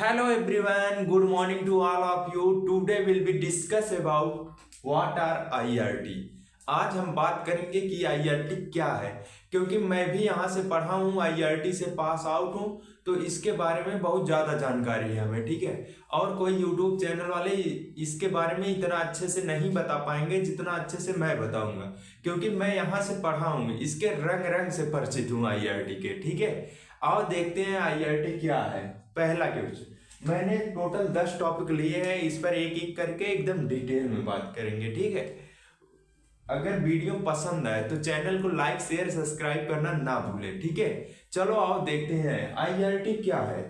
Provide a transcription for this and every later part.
Hello everyone, good morning to all of you. Today will be discuss about what are IRT. आज हम बात करेंगे कि IRT क्या है, क्योंकि मैं भी यहाँ से पढ़ा हूँ, IRT से पास आउट हूँ, तो इसके बारे में बहुत ज़्यादा जानकारी है हमें, ठीक है। और कोई YouTube चैनल वाले इसके बारे में इतना अच्छे से नहीं बता पाएंगे जितना अच्छे से मैं बताऊंगा, क्योंकि मैं यहाँ से पढ़ा हूँ, इसके रंग रंग से परिचित हूँ IRT के, ठीक है। आओ देखते हैं IRT क्या है। पहला क्वेश्चन, मैंने टोटल 10 टॉपिक लिए हैं, इस पर एक एक करके एकदम डिटेल में बात करेंगे, ठीक है। अगर वीडियो पसंद आए तो चैनल को लाइक शेयर सब्सक्राइब करना ना भूलें, ठीक है। चलो आओ देखते हैं IRT क्या है।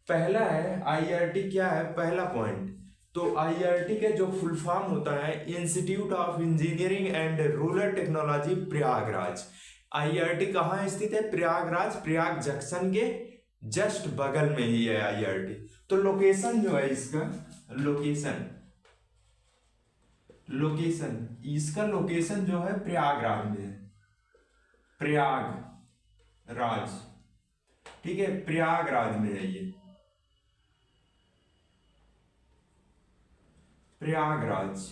पहला है IRT क्या है, पहला पॉइंट। तो IRT के जो फुल फॉर्म होता है institute of engineering and rural technology Prayagraj. IRT कहाँ स्थित है? प्रयागराज, प्रयाग जंक्शन के जस्ट बगल में ही है IRT। तो लोकेशन जो है इसका, इसका लोकेशन जो है प्रयागराज में है, प्रयागराज, ठीक है, प्रयागराज में है ये, प्रयागराज,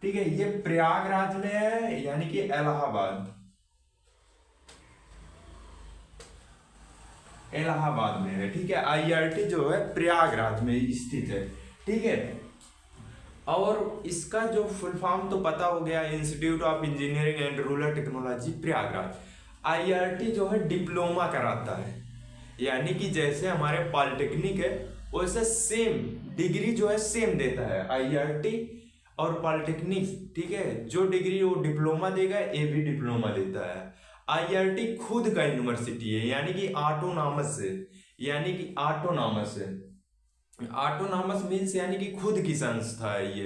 ठीक है। ये प्रयागराज में है, यानी कि इलाहाबाद में है, ठीक है। IRT जो है प्रयागराज में स्थित है, ठीक है। और इसका जो फुल फॉर्म तो पता हो गया, institute of engineering and rural technology Prayagraj. IRT जो है डिप्लोमा कराता है, यानी कि जैसे हमारे पॉलिटेक्निक है वैसे सेम डिग्री जो है सेम देता है IRT और पॉलिटेक्निक, ठीक है। जो डिग्री वो डिप्लोमा देगा, ये भी डिप्लोमा देता है। IRT खुद का यूनिवर्सिटी है, यानी कि ऑटोनॉमस है, ऑटोनॉमस मीन्स यानी कि खुद की संस्था है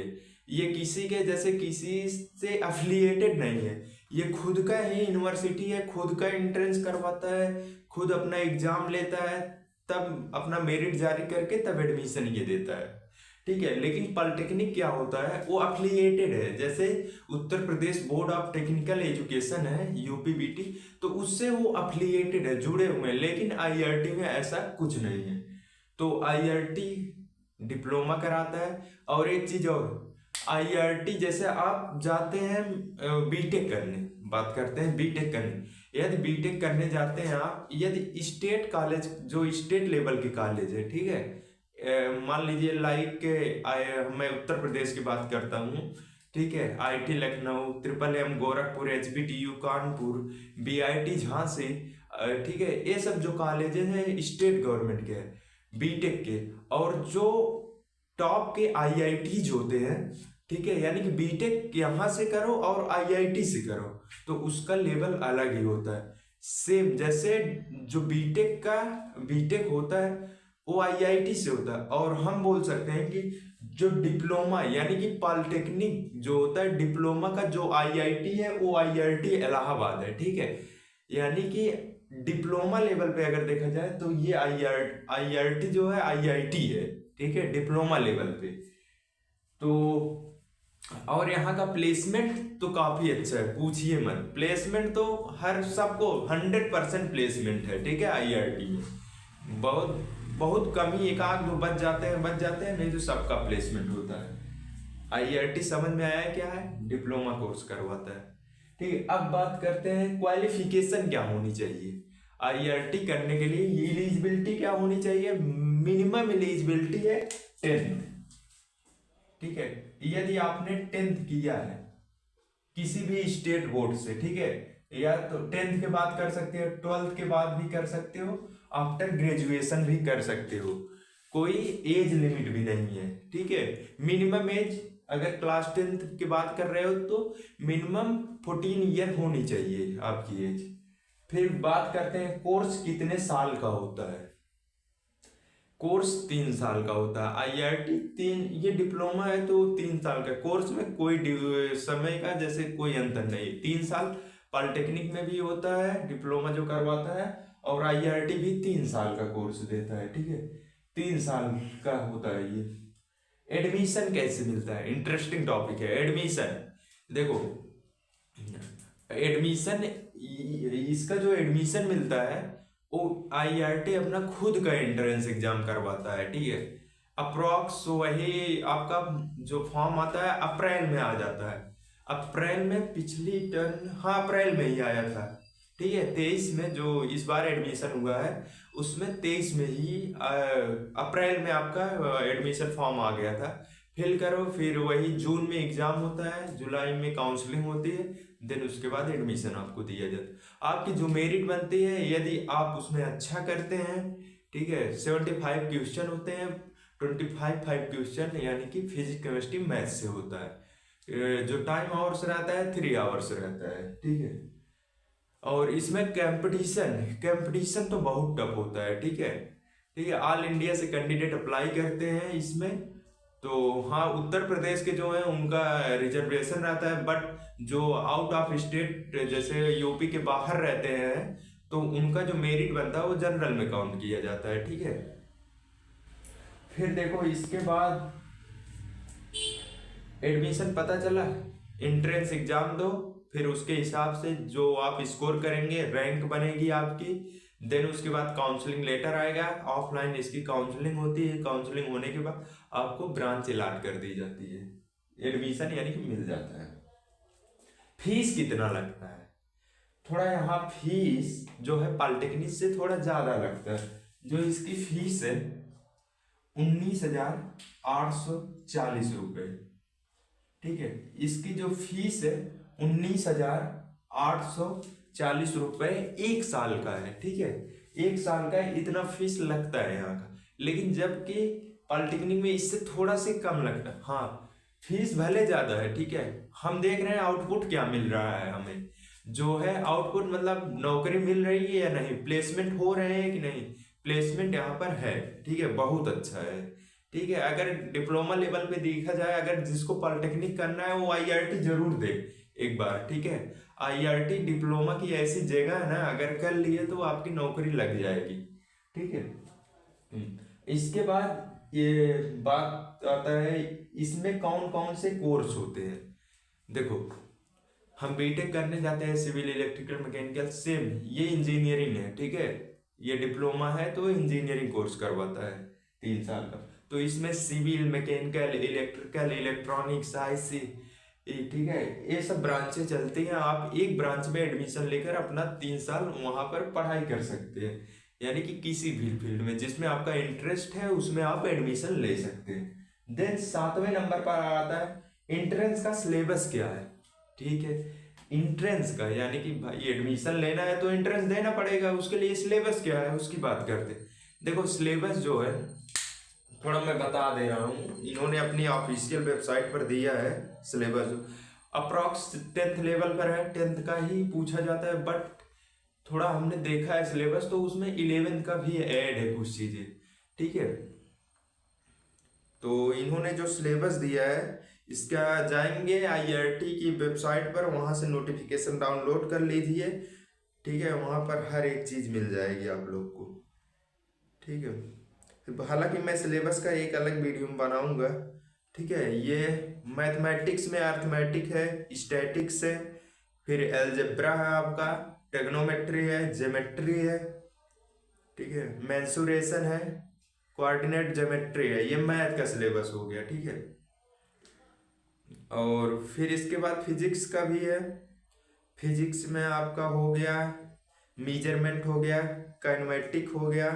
ये किसी के जैसे किसी से एफिलिएटेड नहीं है, ये खुद का ही यूनिवर्सिटी है, खुद का एंट्रेंस करवाता है, खुद अपना एग्जाम लेता है, तब अपना मेरिट जारी करके तब एडमिशन ये देता है, ठीक है। लेकिन पॉलिटेक्निक क्या होता है, वो अफिलिएटेड है, जैसे Uttar Pradesh board of technical education है UPBT, तो उससे वो अफिलिएटेड है, जुड़े हुए हैं। लेकिन IRT में ऐसा कुछ नहीं है। तो IRT डिप्लोमा कराता है। और एक चीज और, IRT जैसे आप जाते हैं बीटेक करने, बात करते हैं बीटेक करने, यदि बीटेक करने जाते हैं आप, यदि स्टेट कॉलेज जो स्टेट लेवल के कॉलेज है, ठीक है, मान लीजिए लाइक मैं उत्तर प्रदेश की बात करता हूँ, ठीक है, IIT Lucknow, MMM Gorakhpur, HBTU Kanpur, BIT Jhansi, ठीक है, ये सब जो कॉलेजेस हैं स्टेट गवर्नमेंट के हैं बीटेक के। और जो टॉप के IITs होते हैं, ठीक है, यानी कि बीटेक यहाँ से करो और IIT से करो तो उसका लेवल अलग ही होता है। सेम जैसे जो बीटेक होता है वो IIT से होता है। और हम बोल सकते हैं कि जो डिप्लोमा यानी कि पॉलिटेक्निक जो होता है, डिप्लोमा का जो IIT है वो IRT इलाहाबाद है, ठीक है। यानी कि डिप्लोमा लेवल पे अगर देखा जाए तो ये IRT जो है IIT है, ठीक है, डिप्लोमा लेवल पे। तो और यहाँ का प्लेसमेंट तो काफी अच्छा है, पूछिए मत, प्लेसमेंट तो हर सबको 100% प्लेसमेंट है, ठीक है। IRT में बहुत बहुत कम ही एक आध दो बच जाते हैं, नहीं तो सबका प्लेसमेंट होता है। IRT समझ में आया क्या है? डिप्लोमा कोर्स करवाता है, ठीक है। अब बात करते हैं क्वालिफिकेशन क्या होनी चाहिए IRT करने के लिए। एलिजिबिलिटी क्या होनी चाहिए? मिनिमम एलिजिबिलिटी है 10th, ठीक है। यदि आपने 10th किया है किसी भी स्टेट बोर्ड से, ठीक है, या तो 10th के बाद कर सकते हो, 12th के बाद भी कर सकते हो, आफ्टर ग्रेजुएशन भी कर सकते हो, कोई एज लिमिट भी नहीं है, ठीक है। मिनिमम एज अगर क्लास 10th की बात कर रहे हो तो मिनिमम 14 ईयर होनी चाहिए आपकी एज। फिर बात करते हैं कोर्स कितने साल का होता है। कोर्स 3 साल का होता है। IRT ये डिप्लोमा है तो 3 साल का कोर्स में कोई समय का जैसे कोई अंतर नहीं, 3 साल पॉलिटेक्निक में भी होता है डिप्लोमा जो करवाता है, और IRT भी 3 साल का कोर्स देता है, ठीक है, 3 साल का होता है ये। एडमिशन कैसे मिलता है? इंटरेस्टिंग टॉपिक है एडमिशन। देखो एडमिशन, इसका जो एडमिशन मिलता है वो IRT अपना खुद का एंट्रेंस एग्जाम करवाता है, ठीक है। अप्रोक्स वही आपका जो फॉर्म आता है अप्रैल में आ जाता है। अप्रैल में पिछली टर्म, हाँ अप्रैल में ही आया था, ठीक है। 23 में जो इस बार एडमिशन हुआ है उसमें 23 में ही अप्रैल में आपका एडमिशन फॉर्म आ गया था। फिल करो, फिर वही जून में एग्जाम होता है, जुलाई में काउंसलिंग होती है, देन उसके बाद एडमिशन आपको दिया जाता है। आपकी जो मेरिट बनती है, यदि आप उसमें अच्छा करते हैं, ठीक है, 75 क्वेश्चन होते हैं, 25 क्वेश्चन यानी कि फिजिक्स केमिस्ट्री मैथ से होता है। जो टाइम आवर्स रहता है 3 आवर्स रहता है, ठीक है। और इसमें कंपटीशन कंपटीशन तो बहुत टफ होता है, ठीक है। ठीक है, ऑल इंडिया से कैंडिडेट अप्लाई करते हैं इसमें। तो हाँ, उत्तर प्रदेश के जो हैं उनका रिजर्वेशन रहता है, बट जो आउट ऑफ स्टेट जैसे यूपी के बाहर रहते हैं तो उनका जो मेरिट बनता है वो जनरल में काउंट किया जाता है, ठीक है। फिर देखो इसके बाद एडमिशन पता चला, एंट्रेंस एग्जाम दो, फिर उसके हिसाब से जो आप स्कोर करेंगे रैंक बनेगी आपकी। देन उसके बाद काउंसलिंग लेटर आएगा, ऑफलाइन इसकी काउंसलिंग होती है। काउंसलिंग होने के बाद आपको ब्रांच अलॉट कर दी जाती है, एडमिशन यानी कि मिल जाता है। फीस कितना लगता है? थोड़ा यहाँ फीस जो है पॉलिटेक्निक से थोड़ा ज़्यादा लगता है। जो इसकी फीस है 19,840 रुपये, ठीक है। इसकी जो फीस है 19,840 रुपये 1 साल का है, ठीक है। 1 साल का इतना फीस लगता है यहाँ का। लेकिन जबकि पॉलिटेक्निक में इससे थोड़ा से कम लगता है। हाँ, फीस भले ज़्यादा है, ठीक है। हम देख रहे हैं आउटपुट क्या मिल रहा है हमें, जो है आउटपुट मतलब नौकरी मिल रही है या नहीं, प्लेसमेंट हो रहे हैं कि नहीं। प्लेसमेंट यहाँ पर है, ठीक है, बहुत अच्छा है, ठीक है। अगर डिप्लोमा लेवल पे देखा जाए, अगर जिसको पॉलिटेक्निक करना है वो IRT जरूर दे एक बार, ठीक है। IRT डिप्लोमा की ऐसी जगह है ना, अगर कर लिए तो आपकी नौकरी लग जाएगी, ठीक है। इसके बाद ये बात आता है इसमें कौन कौन से कोर्स होते हैं। देखो, हम बीटेक करने जाते हैं सिविल इलेक्ट्रिकल मैकेनिकल, सेम ये इंजीनियरिंग है, ठीक है। ये डिप्लोमा है तो इंजीनियरिंग कोर्स करवाता है 3 साल का। तो इसमें civil, mechanical, electrical, electronics, IC, ठीक है, ये सब ब्रांचें चलती हैं। आप एक ब्रांच में एडमिशन लेकर अपना 3 साल वहां पर पढ़ाई कर सकते हैं, यानी कि किसी भी फील्ड में जिसमें आपका इंटरेस्ट है उसमें आप एडमिशन ले सकते हैं। देन 7वें नंबर पर आता है एंट्रेंस का सिलेबस क्या है, ठीक है। इंट्रेंस का यानी कि भाई एडमिशन लेना है तो एंट्रेंस देना पड़ेगा, उसके लिए सिलेबस क्या है उसकी बात करते हैं। देखो सिलेबस जो है थोड़ा मैं बता दे रहा हूँ, इन्होंने अपनी ऑफिशियल वेबसाइट पर दिया है सिलेबस। अप्रॉक्स 10th लेवल पर है, 10th का ही पूछा जाता है, बट थोड़ा हमने देखा है सिलेबस तो उसमें 11th का भी ऐड है कुछ चीज़ें, ठीक है। तो इन्होंने जो सिलेबस दिया है इसका जाएंगे IRT की वेबसाइट पर, वहाँ से नोटिफिकेशन डाउनलोड कर लीजिए, ठीक है। वहाँ पर हर एक चीज़ मिल जाएगी आप लोग को, ठीक है। हालांकि मैं सिलेबस का एक अलग वीडियो बनाऊंगा, ठीक है। ये मैथमेटिक्स में अर्थमेटिक है, स्टैटिक्स है, फिर एलजेब्रा है आपका, टेग्नोमेट्री है, ज्योमेट्री है, ठीक है, मेंसुरेशन है, कोऑर्डिनेट ज्योमेट्री है। ये मैथ का सिलेबस हो गया, ठीक है। और फिर इसके बाद फिजिक्स का भी है। फिजिक्स में आपका हो गया मेजरमेंट, हो गया काइनेमेटिक, हो गया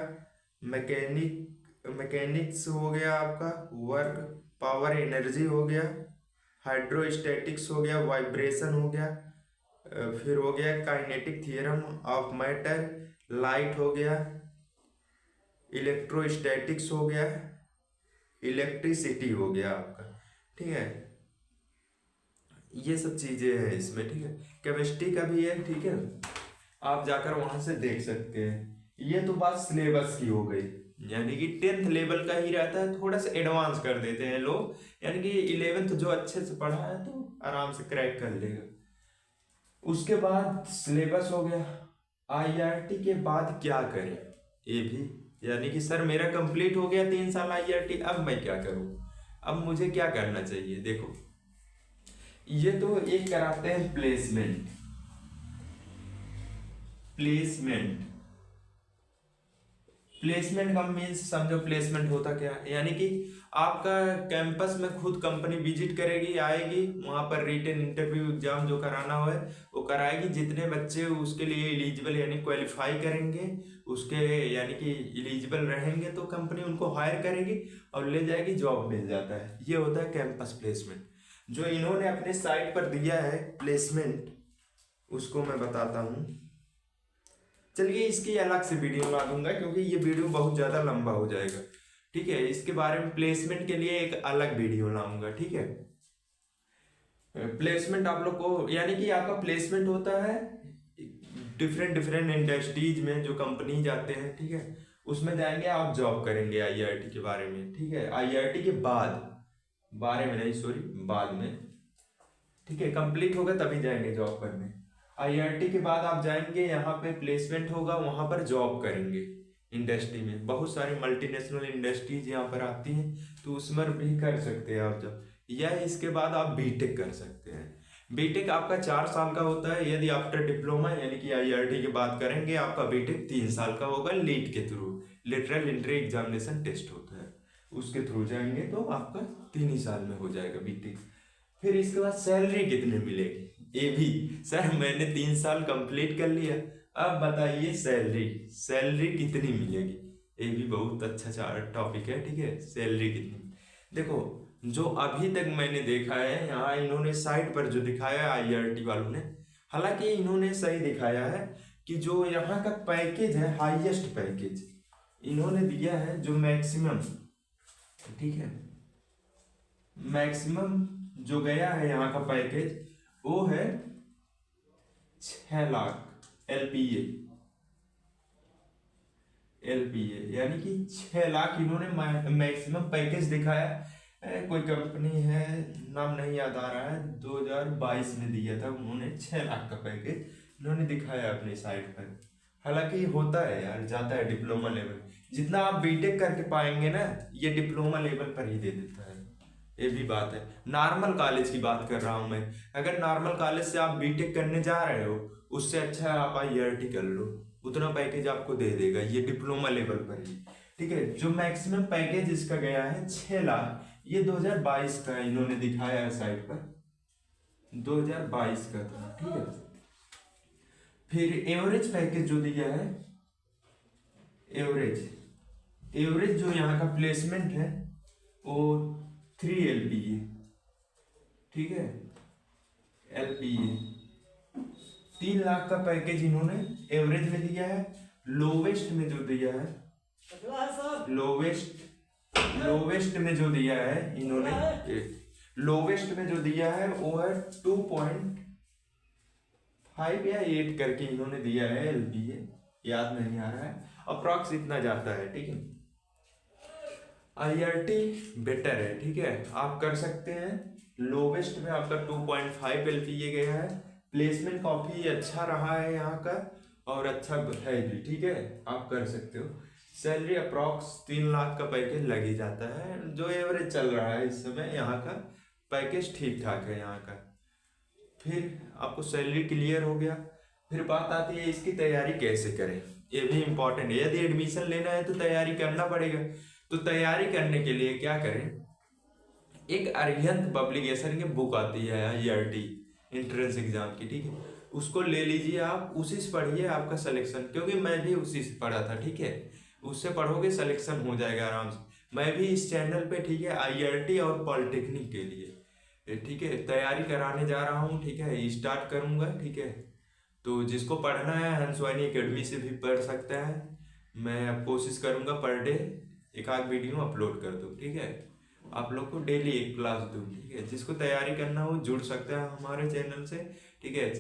मैकेनिक्स, हो गया आपका वर्क पावर एनर्जी, हो गया हाइड्रोस्टैटिक्स, हो गया वाइब्रेशन, हो गया फिर हो गया kinetic theorem of matter, light हो गया, इलेक्ट्रोस्टैटिक्स हो गया, इलेक्ट्रिसिटी हो गया आपका, ठीक है। ये सब चीजें हैं इसमें, ठीक है। केमिस्ट्री का भी है, ठीक है, आप जाकर वहां से देख सकते हैं। ये तो बात सिलेबस की हो गई, यानी कि 10th लेवल का ही रहता है, थोड़ा सा एडवांस कर देते हैं लोग, यानी कि 11th जो अच्छे से पढ़ा है तो आराम से क्रैक कर लेगा। उसके बाद सिलेबस हो गया। IRT के बाद क्या करें, ये भी, यानी कि सर मेरा कंप्लीट हो गया 3 साल IRT, अब मैं क्या करूं, अब मुझे क्या करना चाहिए। देखो, ये तो एक कराते हैं प्लेसमेंट। प्लेसमेंट प्लेसमेंट का मीन्स समझो, प्लेसमेंट होता क्या है, यानी कि आपका कैंपस में खुद कंपनी विजिट करेगी, आएगी, वहाँ पर रिटन इंटरव्यू एग्जाम जो कराना हो है वो कराएगी। जितने बच्चे उसके लिए एलिजिबल यानी क्वालिफाई करेंगे, उसके यानी कि एलिजिबल रहेंगे, तो कंपनी उनको हायर करेगी और ले जाएगी, जॉब मिल जाता है। ये होता है कैंपस प्लेसमेंट। जो इन्होंने अपने साइट पर दिया है प्लेसमेंट, उसको मैं बताता हूँ। चलिए इसकी अलग से वीडियो ला दूंगा, क्योंकि ये वीडियो बहुत ज़्यादा लंबा हो जाएगा। ठीक है, इसके बारे में प्लेसमेंट के लिए एक अलग वीडियो लाऊंगा। ठीक है, प्लेसमेंट आप लोग को, यानी कि आपका प्लेसमेंट होता है डिफरेंट डिफरेंट इंडस्ट्रीज में, जो कंपनी जाते हैं। ठीक है, उसमें जाएंगे, आप जॉब करेंगे आईआईटी के बारे में। ठीक है, आईआईटी के बाद, बारे में नहीं सॉरी, बाद में। ठीक है, कंप्लीट होगा तभी जाएंगे जॉब करने। आईआईटी के बाद आप जाएंगे, यहाँ पे प्लेसमेंट होगा, वहां पर जॉब करेंगे इंडस्ट्री में। बहुत सारी मल्टीनेशनल इंडस्ट्रीज यहाँ पर आती हैं, तो उसमें भी कर सकते हैं आप जब, या इसके बाद आप बीटेक कर सकते हैं। बीटेक आपका 4 साल का होता है। यदि आफ्टर डिप्लोमा यानी कि आईआईटी की बात करेंगे, आपका बीटेक 3 साल का होगा, लीट के through, literal entry examination test होता है, उसके थ्रू जाएंगे तो आपका 3 ही साल में हो जाएगा बीटेक। फिर इसके बाद सैलरी कितनी मिलेगी, ये भी, सर मैंने 3 साल कंप्लीट कर लिया, अब बताइए सैलरी, सैलरी कितनी मिलेगी। ये भी बहुत अच्छा टॉपिक है। ठीक है, सैलरी कितनी, देखो जो अभी तक मैंने देखा है, यहाँ इन्होंने साइट पर जो दिखाया है आईआईटी वालों ने, हालांकि इन्होंने सही दिखाया है कि जो यहाँ का पैकेज है, हाईएस्ट पैकेज इन्होंने दिया है, जो मैक्सिमम, ठीक है, मैक्सिमम जो गया है यहाँ का पैकेज, वो है 6 लाख एलपीए। एलपीए यानी कि 6 लाख इन्होंने मैक्सिमम पैकेज दिखाया। कोई कंपनी है, नाम नहीं याद आ रहा है, 2022 में दिया था उन्होंने 6 लाख का पैकेज इन्होंने दिखाया अपनी साइट पर। हालांकि होता है यार, जाता है डिप्लोमा लेवल, जितना आप बीटेक करके पाएंगे ना, ये डिप्लोमा लेवल पर ही दे देता है। ये भी बात है। नॉर्मल कॉलेज की बात कर रहा हूँ मैं, अगर नॉर्मल कॉलेज से आप बीटेक करने जा रहे हो, उससे अच्छा आप आईआईटी कर लो, उतना पैकेज आपको दे देगा, ये डिप्लोमा लेवल पर ही। ठीक है, जो मैक्सिमम पैकेज इसका गया है 6 लाख, ये 2022 का इन्होंने दिखाया है साइट पर, 2022 का था। ठीक है, फिर एवरेज पैकेज जो दिया है, एवरेज जो यहाँ का प्लेसमेंट है वो 3 एलपीए। ठीक है, एलपीए 3 लाख का पैकेज इन्होंने एवरेज में दिया है। लोवेस्ट में जो दिया है, लोवेस्ट में जो दिया है इन्होंने, लोवेस्ट में जो दिया है वो है 2.5 या 8 करके इन्होंने दिया है एलपीए, याद नहीं आ रहा है, अप्रॉक्स इतना जाता है। ठीक है, आईआईटी बेटर है। ठीक है, आप कर सकते हैं। लोवेस्ट में आपका 2.5 एलपीए गया है। प्लेसमेंट काफी अच्छा रहा है यहाँ का, और अच्छा है भी। ठीक है, आप कर सकते हो। सैलरी अप्रॉक्स 3 लाख का पैकेज लग ही जाता है, जो एवरेज चल रहा है इस समय। यहाँ का पैकेज ठीक ठाक है यहाँ का। फिर आपको सैलरी क्लियर हो गया, फिर बात आती है इसकी तैयारी कैसे करें। ये भी इम्पोर्टेंट है, यदि एडमिशन लेना है तो तैयारी करना पड़ेगा। तो तैयारी करने के लिए क्या करें, एक अरिहंत पब्लिकेशन की बुक आती है आईआईटी एंट्रेंस एग्जाम की। ठीक है, उसको ले लीजिए आप, उसी से पढ़िए, आपका सिलेक्शन, क्योंकि मैं भी उसी से पढ़ा था। ठीक है, उससे पढ़ोगे सिलेक्शन हो जाएगा आराम से। मैं भी इस चैनल पे, ठीक है, आईआईटी और पॉलिटेक्निक के लिए, ठीक है, तैयारी कराने जा रहा हूँ। ठीक है, स्टार्ट करूँगा। ठीक है, तो जिसको पढ़ना है हंसवानी एकेडमी से भी पढ़ सकता है। मैं अब कोशिश करूँगा पर डे एक आध वीडियो अपलोड कर दूँ। ठीक है, आप लोग को डेली एक क्लास दूँ। ठीक है, जिसको तैयारी करना हो जुड़ सकता है हमारे चैनल से। ठीक है,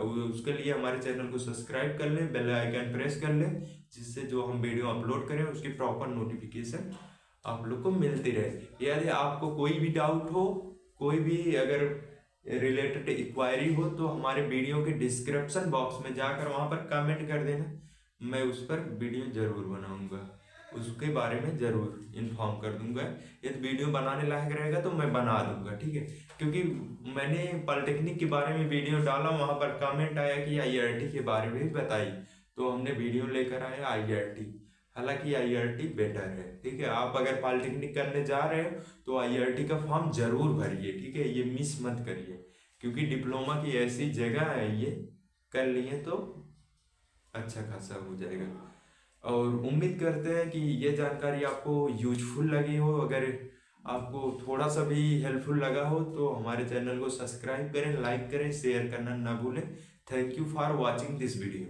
उसके लिए हमारे चैनल को सब्सक्राइब कर ले, बेल आइकन प्रेस कर ले, जिससे जो हम वीडियो अपलोड करें उसकी प्रॉपर नोटिफिकेशन आप लोग को मिलती रहे। यदि आपको कोई भी डाउट हो, कोई भी अगर रिलेटेड इंक्वायरी हो, तो हमारे वीडियो के डिस्क्रिप्शन बॉक्स में जाकर वहाँ पर कमेंट कर देना, मैं उस पर वीडियो जरूर बनाऊंगा, उसके बारे में जरूर इन्फॉर्म कर दूंगा। यदि वीडियो बनाने लायक रहेगा तो मैं बना दूंगा। ठीक है, क्योंकि मैंने पॉलिटेक्निक के बारे में वीडियो डाला, वहाँ पर कमेंट आया कि आईआईटी के बारे में भी बताई, तो हमने वीडियो लेकर आए आईआईटी। हालांकि आईआरटी बेटर है। ठीक है, आप अगर पॉलिटेक्निक करने जा रहे हो तो आईआरटी का फॉर्म जरूर भरिए। ठीक है, ये मिस मत करिए, क्योंकि डिप्लोमा की ऐसी जगह है, ये कर लिए तो अच्छा खासा हो जाएगा। और उम्मीद करते हैं कि ये जानकारी आपको यूजफुल लगी हो। अगर आपको थोड़ा सा भी हेल्पफुल लगा हो तो हमारे चैनल को सब्सक्राइब करें, लाइक करें, शेयर करना ना भूलें। Thank you for watching this video.